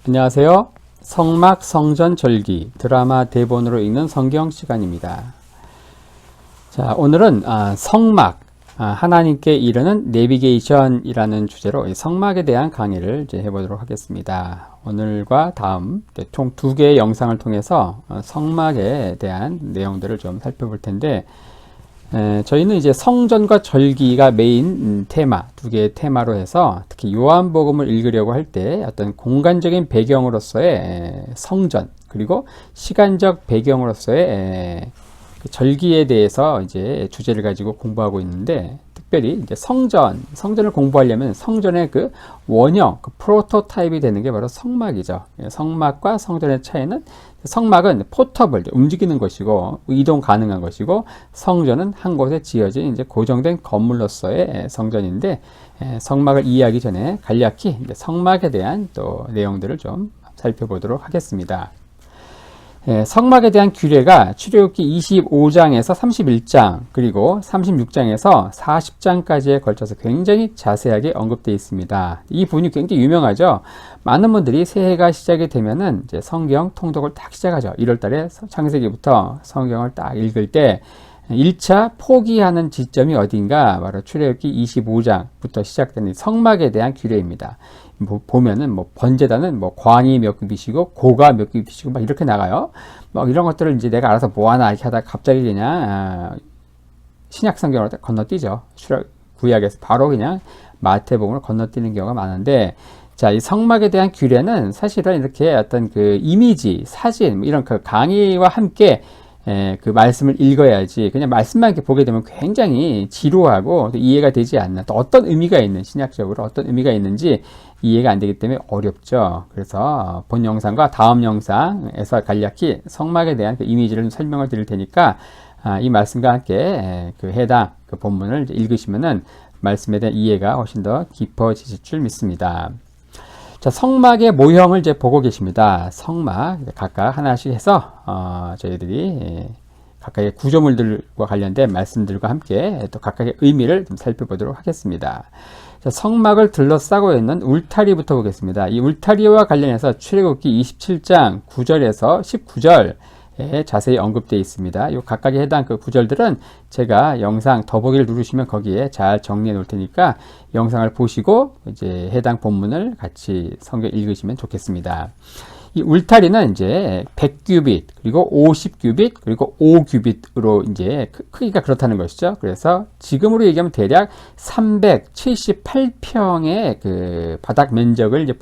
안녕하세요. 성막, 성전, 절기, 드라마 대본으로 읽는 성경 시간입니다. 자, 오늘은 성막, 하나님께 이르는 내비게이션이라는 주제로 성막에 대한 강의를 이제 해보도록 하겠습니다. 오늘과 다음 총 2개의 영상을 통해서 성막에 대한 내용들을 좀 살펴볼 텐데, 저희는 이제 성전과 절기가 메인 테마, 2개의 테마로 해서 특히 요한복음을 읽으려고 할 때 어떤 공간적인 배경으로서의 성전, 그리고 시간적 배경으로서의 절기에 대해서 이제 주제를 가지고 공부하고 있는데, 특별히 이제 성전을 공부하려면 성전의 그 원형, 그 프로토타입이 되는 게 바로 성막이죠. 성막과 성전의 차이는, 성막은 포터블, 움직이는 것이고 이동 가능한 것이고, 성전은 한 곳에 지어진 이제 고정된 건물로서의 성전인데, 성막을 이해하기 전에 간략히 이제 성막에 대한 또 내용들을 좀 살펴보도록 하겠습니다. 성막에 대한 규례가 출애굽기 25장에서 31장 그리고 36장에서 40장까지에 걸쳐서 굉장히 자세하게 언급되어 있습니다. 이 부분이 굉장히 유명하죠. 많은 분들이 새해가 시작이 되면은 이제 성경 통독을 딱 시작하죠. 1월달에 창세기부터 성경을 딱 읽을 때 1차 포기하는 지점이 어딘가, 바로 출애굽기 25장부터 시작되는 성막에 대한 규례입니다. 보면은 번제단은 관이 몇 규빗이고 고가 몇 규빗이고 막 이렇게 나가요. 이런 것들을 이제 내가 알아서 뭐하나 이렇게 하다가 갑자기 그냥 신약 성경으로 건너뛰죠. 구약에서 바로 그냥 마태복음을 건너뛰는 경우가 많은데, 자, 이 성막에 대한 규례는 사실은 이렇게 어떤 그 이미지, 사진, 이런 그 강의와 함께 그 말씀을 읽어야지, 그냥 말씀만 이렇게 보게 되면 굉장히 지루하고 또 이해가 되지 않는, 또 어떤 의미가 있는, 신약적으로 어떤 의미가 있는지 이해가 안 되기 때문에 어렵죠. 그래서 본 영상과 다음 영상에서 간략히 성막에 대한 그 이미지를 설명을 드릴 테니까, 이 말씀과 함께 그 해당 그 본문을 읽으시면은 말씀에 대한 이해가 훨씬 더 깊어지실 줄 믿습니다. 자, 성막의 모형을 이제 보고 계십니다. 성막 각각 하나씩 해서 저희들이 각각의 구조물들과 관련된 말씀들과 함께 또 각각의 의미를 좀 살펴보도록 하겠습니다. 자, 성막을 둘러싸고 있는 울타리부터 보겠습니다. 이 울타리와 관련해서 출애굽기 27장 9절에서 19절 자세히 언급되어 있습니다. 이 각각의 해당 그 구절들은 제가 영상 더보기를 누르시면 거기에 잘 정리해 놓을 테니까 영상을 보시고 이제 해당 본문을 같이 성경 읽으시면 좋겠습니다. 이 울타리는 이제 100규빗, 그리고 50규빗, 그리고 5규빗으로 이제 크기가 그렇다는 것이죠. 그래서 지금으로 얘기하면 대략 378평의 그 바닥 면적을 이제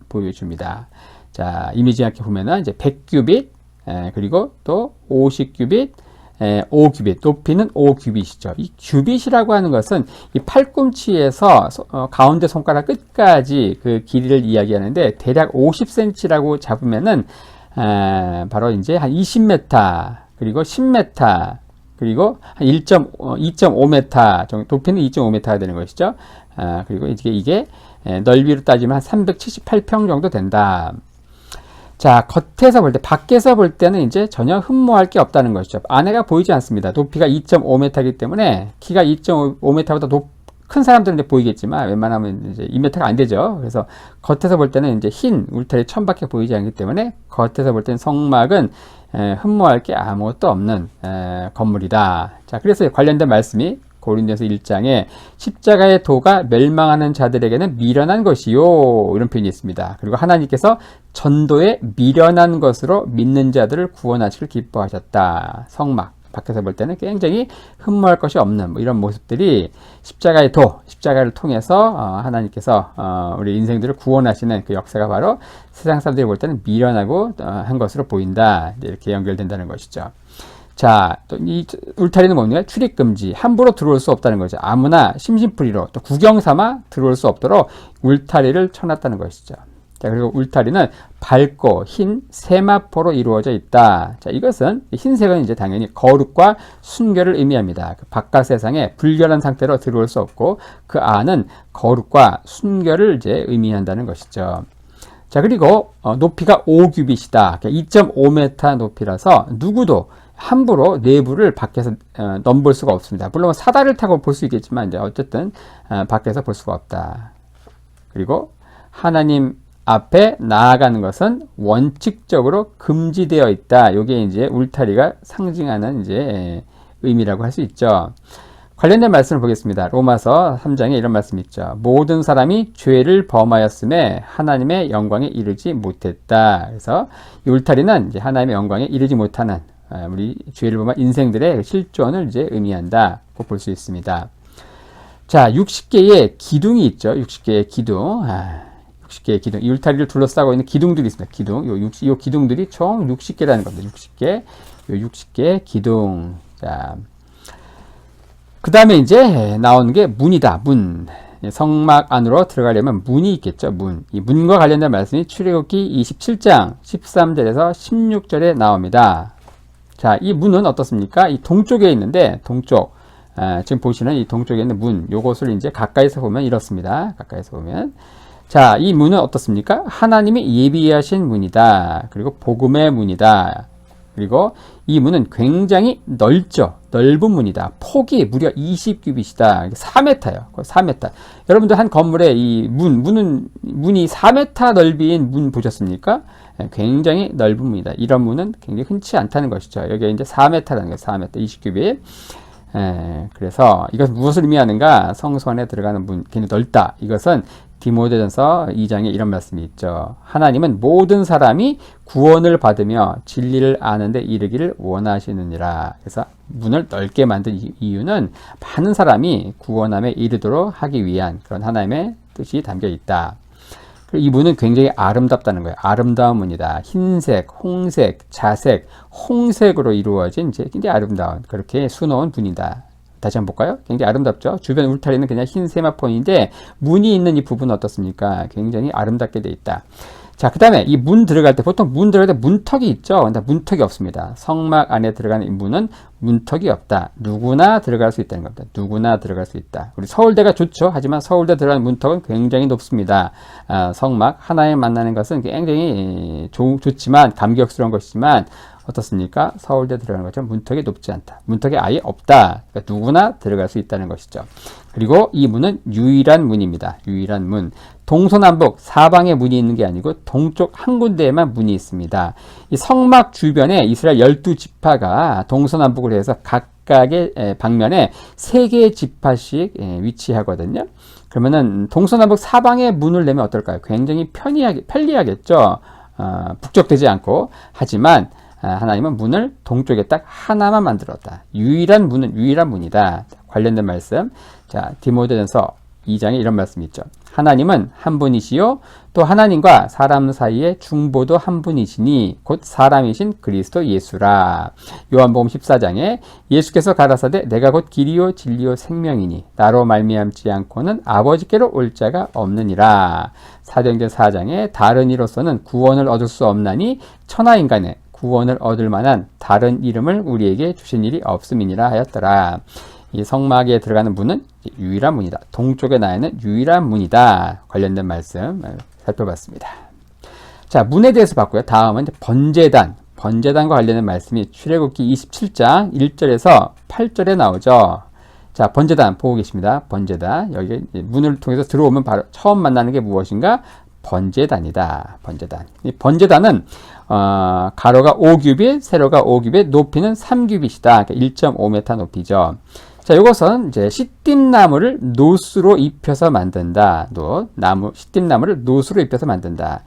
보여줍니다. 자, 이미지 이렇게 보면은 이제 100규빗, 그리고 또 50규빗, 5규빗, 높이는 5규빗이죠. 이 규빗이라고 하는 것은 이 팔꿈치에서 가운데 손가락 끝까지 그 길이를 이야기하는데, 대략 50cm라고 잡으면은 바로 이제 한 20m, 그리고 10m, 그리고 한 2.5m 정도, 높이는 2.5m가 되는 것이죠. 그리고 이게 넓이로 따지면 한 378평 정도 된다. 자, 겉에서 볼 때, 밖에서 볼 때는 이제 전혀 흠모할 게 없다는 것이죠. 안에가 보이지 않습니다. 높이가 2.5m이기 때문에 키가 2.5m보다 큰 사람들은 이제 보이겠지만 웬만하면 이제 2m가 안 되죠. 그래서 겉에서 볼 때는 이제 흰 울타리 천밖에 보이지 않기 때문에 겉에서 볼 때는 성막은 흠모할 게 아무것도 없는 건물이다. 자, 그래서 관련된 말씀이 고린도서 1장에 십자가의 도가 멸망하는 자들에게는 미련한 것이요, 이런 표현이 있습니다. 그리고 하나님께서 전도에 미련한 것으로 믿는 자들을 구원하시길 기뻐하셨다. 성막, 밖에서 볼 때는 굉장히 흠모할 것이 없는 이런 모습들이 십자가의 도, 십자가를 통해서 하나님께서 우리 인생들을 구원하시는 그 역사가 바로 세상 사람들이 볼 때는 미련하고 한 것으로 보인다. 이렇게 연결된다는 것이죠. 자, 또 이 울타리는 뭡니까? 출입금지, 함부로 들어올 수 없다는 거죠. 아무나 심심풀이로 또 구경 삼아 들어올 수 없도록 울타리를 쳐놨다는 것이죠. 자, 그리고 울타리는 밝고 흰 세마포로 이루어져 있다. 자, 이것은 흰색은 이제 당연히 거룩과 순결을 의미합니다. 그 바깥 세상에 불결한 상태로 들어올 수 없고, 그 안은 거룩과 순결을 이제 의미한다는 것이죠. 자, 그리고 높이가 5규빗이다. 2.5m 높이라서 누구도 함부로 내부를 밖에서 넘볼 수가 없습니다. 물론 사다리를 타고 볼 수 있겠지만 이제 어쨌든 밖에서 볼 수가 없다. 그리고 하나님 앞에 나아가는 것은 원칙적으로 금지되어 있다. 이게 이제 울타리가 상징하는 이제 의미라고 할 수 있죠. 관련된 말씀을 보겠습니다. 로마서 3장에 이런 말씀이 있죠. 모든 사람이 죄를 범하였음에 하나님의 영광에 이르지 못했다. 그래서 이 울타리는 이제 하나님의 영광에 이르지 못하는 우리 죄를 범한 인생들의 실존을 이제 의미한다고 볼 수 있습니다. 자, 60개의 기둥이 있죠. 60개의 기둥. 60개의 기둥. 이 울타리를 둘러싸고 있는 기둥들이 있습니다. 기둥. 요 기둥들이 총 60개라는 겁니다. 60개. 요 60개 기둥. 자. 그 다음에 이제 나오는 게 문이다. 문. 성막 안으로 들어가려면 문이 있겠죠. 문. 이 문과 관련된 말씀이 출애굽기 27장 13절에서 16절에 나옵니다. 자, 이 문은 어떻습니까? 이 동쪽에 있는데, 동쪽. 지금 보시는 이 동쪽에 있는 문. 요것을 이제 가까이서 보면 이렇습니다. 가까이서 보면. 자, 이 문은 어떻습니까? 하나님이 예비하신 문이다. 그리고 복음의 문이다. 그리고 이 문은 굉장히 넓죠. 넓은 문이다. 폭이 무려 20규빗이다. 4m예요. 4m. 여러분들 한 건물에 이 문이 4m 넓이인 문 보셨습니까? 굉장히 넓은 문이다. 이런 문은 굉장히 흔치 않다는 것이죠. 여기 이제 4m라는 거예요. 4m, 20규빗. 그래서 이것은 무엇을 의미하는가? 성소 안에 들어가는 문, 굉장히 넓다. 이것은 디모데전서 2장에 이런 말씀이 있죠. 하나님은 모든 사람이 구원을 받으며 진리를 아는 데 이르기를 원하시느니라. 그래서 문을 넓게 만든 이유는 많은 사람이 구원함에 이르도록 하기 위한 그런 하나님의 뜻이 담겨 있다. 이 문은 굉장히 아름답다는 거예요. 아름다운 문이다. 흰색, 홍색, 자색, 홍색으로 이루어진 이제 굉장히 아름다운 그렇게 수놓은 문이다. 다시 한번 볼까요? 굉장히 아름답죠? 주변 울타리는 그냥 흰 세마폰인데 문이 있는 이 부분은 어떻습니까? 굉장히 아름답게 돼 있다. 자, 그 다음에 이 문 들어갈 때 보통 문 들어갈 때 문턱이 있죠? 근데 문턱이 없습니다. 성막 안에 들어가는 이 문은 문턱이 없다. 누구나 들어갈 수 있다는 겁니다. 누구나 들어갈 수 있다. 우리 서울대가 좋죠? 하지만 서울대 들어가는 문턱은 굉장히 높습니다. 성막 하나에 만나는 것은 굉장히 좋지만 감격스러운 것이지만 어떻습니까? 서울대 들어가는 것처럼 문턱이 높지 않다. 문턱이 아예 없다. 그러니까 누구나 들어갈 수 있다는 것이죠. 그리고 이 문은 유일한 문입니다. 유일한 문. 동서남북 사방에 문이 있는 게 아니고 동쪽 한 군데에만 문이 있습니다. 이 성막 주변에 이스라엘 12지파가 동서남북으로 해서 각각의 방면에 3개의 지파씩 위치하거든요. 그러면은 동서남북 사방에 문을 내면 어떨까요? 굉장히 편리하겠죠. 북적대지 않고. 하지만 하나님은 문을 동쪽에 딱 하나만 만들었다. 유일한 문은 유일한 문이다. 관련된 말씀. 자, 디모데전서 2장에 이런 말씀이 있죠. 하나님은 한 분이시요 또 하나님과 사람 사이의 중보도 한 분이시니 곧 사람이신 그리스도 예수라. 요한복음 14장에 예수께서 가라사대 내가 곧 길이요 진리요 생명이니 나로 말미암지 않고는 아버지께로 올 자가 없느니라. 사도행전 4장에 다른 이로서는 구원을 얻을 수 없나니 천하인간의 구원을 얻을 만한 다른 이름을 우리에게 주신 일이 없음이니라 하였더라. 이 성막에 들어가는 문은 유일한 문이다. 동쪽에 나 있는 유일한 문이다. 관련된 말씀 살펴봤습니다. 자, 문에 대해서 봤고요. 다음은 이제 번제단. 번제단과 관련된 말씀이 출애굽기 27장 1절에서 8절에 나오죠. 자, 번제단 보고 계십니다. 번제단. 여기 문을 통해서 들어오면 바로 처음 만나는 게 무엇인가? 번제단이다. 번제단. 이 번제단은 가로가 5규빗, 세로가 5규빗, 높이는 3규빗이다. 그러니까 1.5m 높이죠. 자, 이것은 이제 시띠나무를 노수로 입혀서 만든다. 시띠나무를 노수로 입혀서 만든다.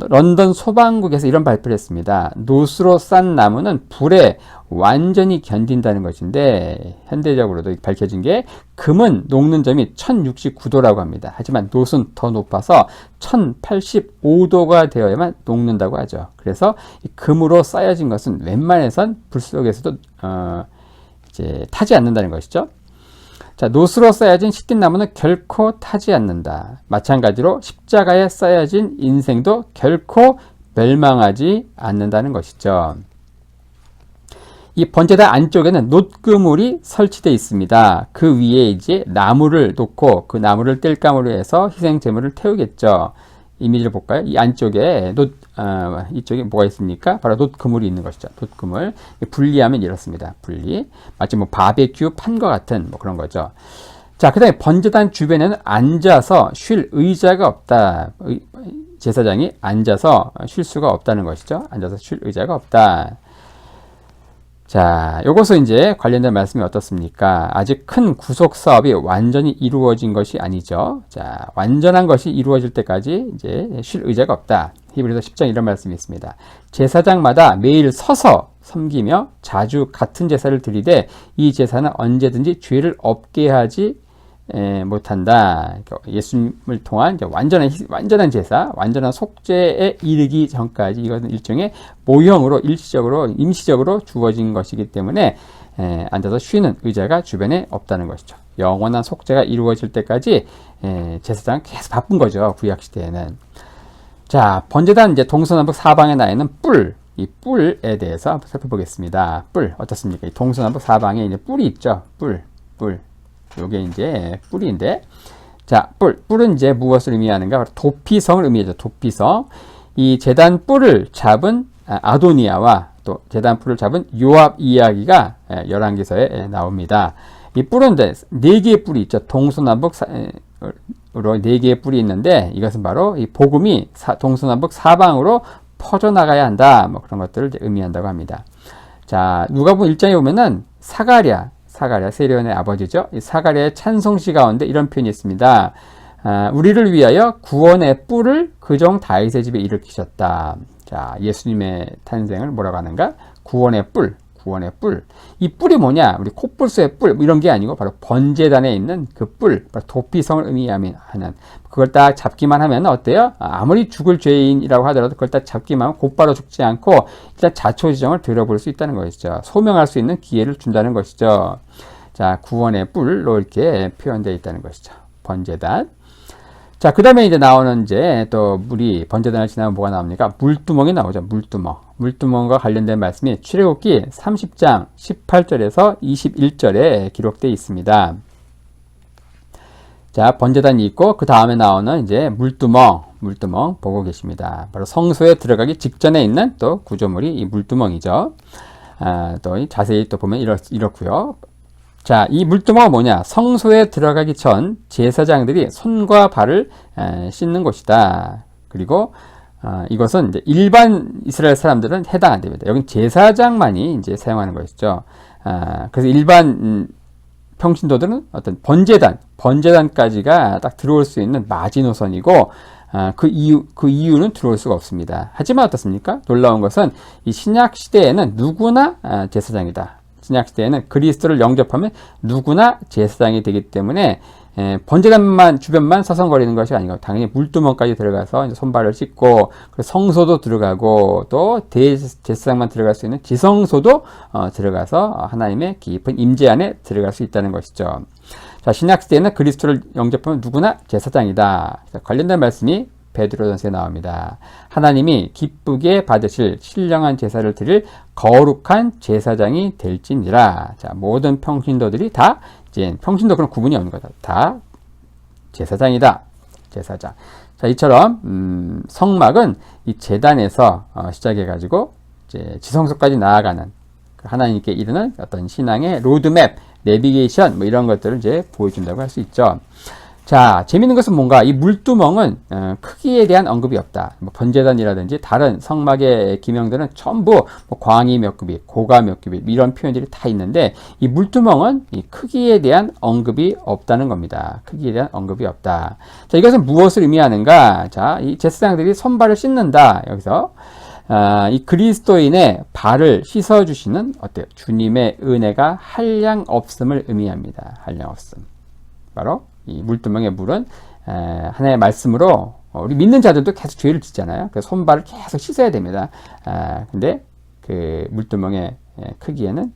런던 소방국에서 이런 발표를 했습니다. 노수로 싼 나무는 불에 완전히 견딘다는 것인데 현대적으로도 밝혀진 게 금은 녹는 점이 1069도라고 합니다. 하지만 노수는 더 높아서 1085도가 되어야만 녹는다고 하죠. 그래서 이 금으로 쌓여진 것은 웬만해선 불 속에서도 이제 타지 않는다는 것이죠. 자, 노수로 쌓여진 시띠나무는 결코 타지 않는다. 마찬가지로 십자가에 쌓여진 인생도 결코 멸망하지 않는다는 것이죠. 이 번제단 안쪽에는 놋그물이 설치되어 있습니다. 그 위에 이제 나무를 놓고 그 나무를 뗄감으로 해서 희생 제물을 태우겠죠. 이미지를 볼까요? 이 안쪽에 이쪽에 뭐가 있습니까? 바로 놋그물이 있는 것이죠. 놋그물. 분리하면 이렇습니다. 분리. 마치 뭐 바베큐 판과 같은 뭐 그런 거죠. 자, 그 다음에 번제단 주변에는 앉아서 쉴 의자가 없다. 제사장이 앉아서 쉴 수가 없다는 것이죠. 앉아서 쉴 의자가 없다. 자, 요것은 이제 관련된 말씀이 어떻습니까? 아직 큰 구속 사업이 완전히 이루어진 것이 아니죠. 자, 완전한 것이 이루어질 때까지 이제 쉴 의자가 없다. 히브리서 10장 이런 말씀이 있습니다. 제사장마다 매일 서서 섬기며 자주 같은 제사를 드리되 이 제사는 언제든지 죄를 없게 하지 못한다. 예수님을 통한 이제 완전한 제사, 완전한 속죄에 이르기 전까지 이것은 일종의 모형으로 일시적으로 임시적으로 주어진 것이기 때문에 앉아서 쉬는 의자가 주변에 없다는 것이죠. 영원한 속죄가 이루어질 때까지 제사장은 계속 바쁜 거죠. 구약 시대에는. 자, 번제단 이제 동서남북 사방에 나 있는 이 뿔에 대해서 한번 살펴보겠습니다. 뿔 어떻습니까? 이 동서남북 사방에 이제 뿔이 있죠. 뿔. 요게 이제 뿔인데, 자, 뿔은 이제 무엇을 의미하는가? 도피성을 의미하죠. 도피성. 이 제단 뿔을 잡은 아도니아와 또 제단 뿔을 잡은 요압 이야기가 열왕기서에 나옵니다. 이 뿔은 네 개의 뿔이 있죠. 동서남북 으로 네 개의 뿔이 있는데 이것은 바로 이 복음이 동서남북 사방으로 퍼져나가야 한다. 뭐 그런 것들을 의미한다고 합니다. 자, 누가복음 1장에 보면은 사가랴 세례요한의 아버지죠. 이 사가랴의 찬송시 가운데 이런 표현이 있습니다. 우리를 위하여 구원의 뿔을 그종 다윗의 집에 일으키셨다. 자, 예수님의 탄생을 뭐라고 하는가? 구원의 뿔. 이 뿔이 뭐냐? 우리 콧불소의 뿔 이런 게 아니고 바로 번제단에 있는 그 뿔, 바로 도피성을 의미하는 그걸 딱 잡기만 하면 어때요? 아무리 죽을 죄인이라고 하더라도 그걸 딱 잡기만 하면 곧바로 죽지 않고 일단 자초지정을 들어볼 수 있다는 것이죠. 소명할 수 있는 기회를 준다는 것이죠. 자, 구원의 뿔로 이렇게 표현되어 있다는 것이죠. 번제단. 자, 그 다음에 이제 나오는 이제 또 번제단을 지나면 뭐가 나옵니까? 물두멍이 나오죠. 물두멍과 관련된 말씀이 출애굽기 30장 18절에서 21절에 기록되어 있습니다. 자, 번제단이 있고 그 다음에 나오는 이제 물두멍 보고 계십니다. 바로 성소에 들어가기 직전에 있는 또 구조물이 이 물두멍이죠. 또 자세히 또 보면 이렇고요. 자, 이 물두멍은 뭐냐? 성소에 들어가기 전 제사장들이 손과 발을 씻는 곳이다. 그리고 이것은 이제 일반 이스라엘 사람들은 해당 안 됩니다. 여긴 제사장만이 이제 사용하는 것이죠. 그래서 일반 평신도들은 어떤 번제단까지가 딱 들어올 수 있는 마지노선이고 그 이유는 들어올 수가 없습니다. 하지만 어떻습니까? 놀라운 것은 이 신약 시대에는 누구나 제사장이다. 신약 시대에는 그리스도를 영접하면 누구나 제사장이 되기 때문에 번제단만 주변만 서성거리는 것이 아니고 당연히 물두멍까지 들어가서 이제 손발을 씻고 성소도 들어가고 또 대제사장만 들어갈 수 있는 지성소도 들어가서 하나님의 깊은 임재 안에 들어갈 수 있다는 것이죠. 자, 신약 시대에는 그리스도를 영접하면 누구나 제사장이다. 관련된 말씀이 베드로전서에 나옵니다. 하나님이 기쁘게 받으실 신령한 제사를 드릴 거룩한 제사장이 될지니라. 자, 모든 평신도들이 다 이제 평신도 그런 구분이 없는 거다. 다 제사장이다. 제사장. 자, 이처럼 성막은 이 제단에서 시작해 가지고 이제 지성소까지 나아가는 하나님께 이르는 어떤 신앙의 로드맵, 내비게이션 뭐 이런 것들을 이제 보여준다고 할 수 있죠. 자, 재밌는 것은 뭔가 이 물두멍은 크기에 대한 언급이 없다. 뭐 번제단이라든지 다른 성막의 기명들은 전부 뭐 광이 몇 규빗, 고가 몇 규빗 이런 표현들이 다 있는데 이 물두멍은 이 크기에 대한 언급이 없다는 겁니다. 크기에 대한 언급이 없다. 자, 이것은 무엇을 의미하는가? 자, 이 제사장들이 손발을 씻는다. 여기서 이 그리스도인의 발을 씻어주시는 어때요? 주님의 은혜가 한량 없음을 의미합니다. 한량 없음. 바로 이 물두멍의 물은 하나님의 말씀으로 우리 믿는 자들도 계속 죄를 짓잖아요. 그래서 손발을 계속 씻어야 됩니다. 근데 그 물두멍의 크기에는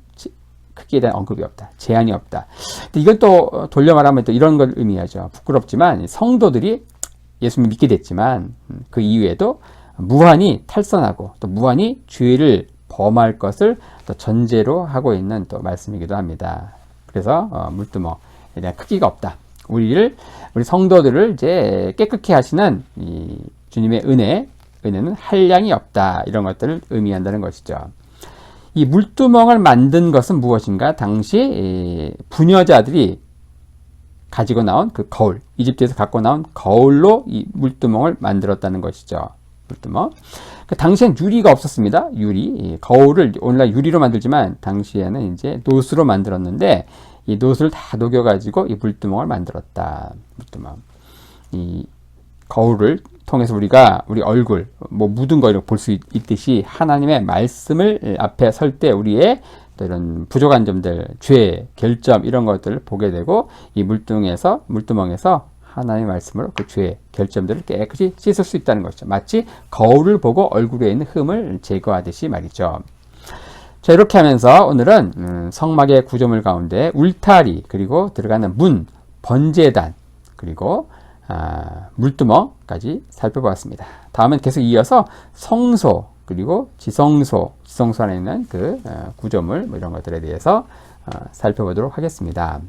크기에 대한 언급이 없다. 제한이 없다. 근데 이건 또 돌려 말하면 또 이런 걸 의미하죠. 부끄럽지만 성도들이 예수님을 믿게 됐지만 그 이후에도 무한히 탈선하고 또 무한히 죄를 범할 것을 또 전제로 하고 있는 또 말씀이기도 합니다. 그래서 물두멍에 대한 크기가 없다. 우리 성도들을 이제 깨끗게 하시는 이 주님의 은혜는 한량이 없다. 이런 것들을 의미한다는 것이죠. 이 물두멍을 만든 것은 무엇인가? 당시 부녀자들이 가지고 나온 그 거울, 이집트에서 갖고 나온 거울로 이 물두멍을 만들었다는 것이죠. 물두멍. 그 당시엔 유리가 없었습니다. 유리. 거울을 오늘날 유리로 만들지만 당시에는 이제 노수로 만들었는데 이 노수를 다 녹여가지고 이 물두멍을 만들었다. 물두멍. 이 거울을 통해서 우리가 우리 얼굴, 뭐 묻은 거 이렇게 볼 수 있듯이 하나님의 말씀을 앞에 설 때 우리의 이런 부족한 점들, 죄, 결점 이런 것들을 보게 되고 이 물두멍에서 하나님의 말씀으로 그 죄, 결점들을 깨끗이 씻을 수 있다는 것이죠. 마치 거울을 보고 얼굴에 있는 흠을 제거하듯이 말이죠. 자, 이렇게 하면서 오늘은 성막의 구조물 가운데 울타리, 그리고 들어가는 문, 번제단, 그리고 물두멍까지 살펴보았습니다. 다음은 계속 이어서 성소, 그리고 지성소 안에 있는 그 구조물 뭐 이런 것들에 대해서 살펴보도록 하겠습니다.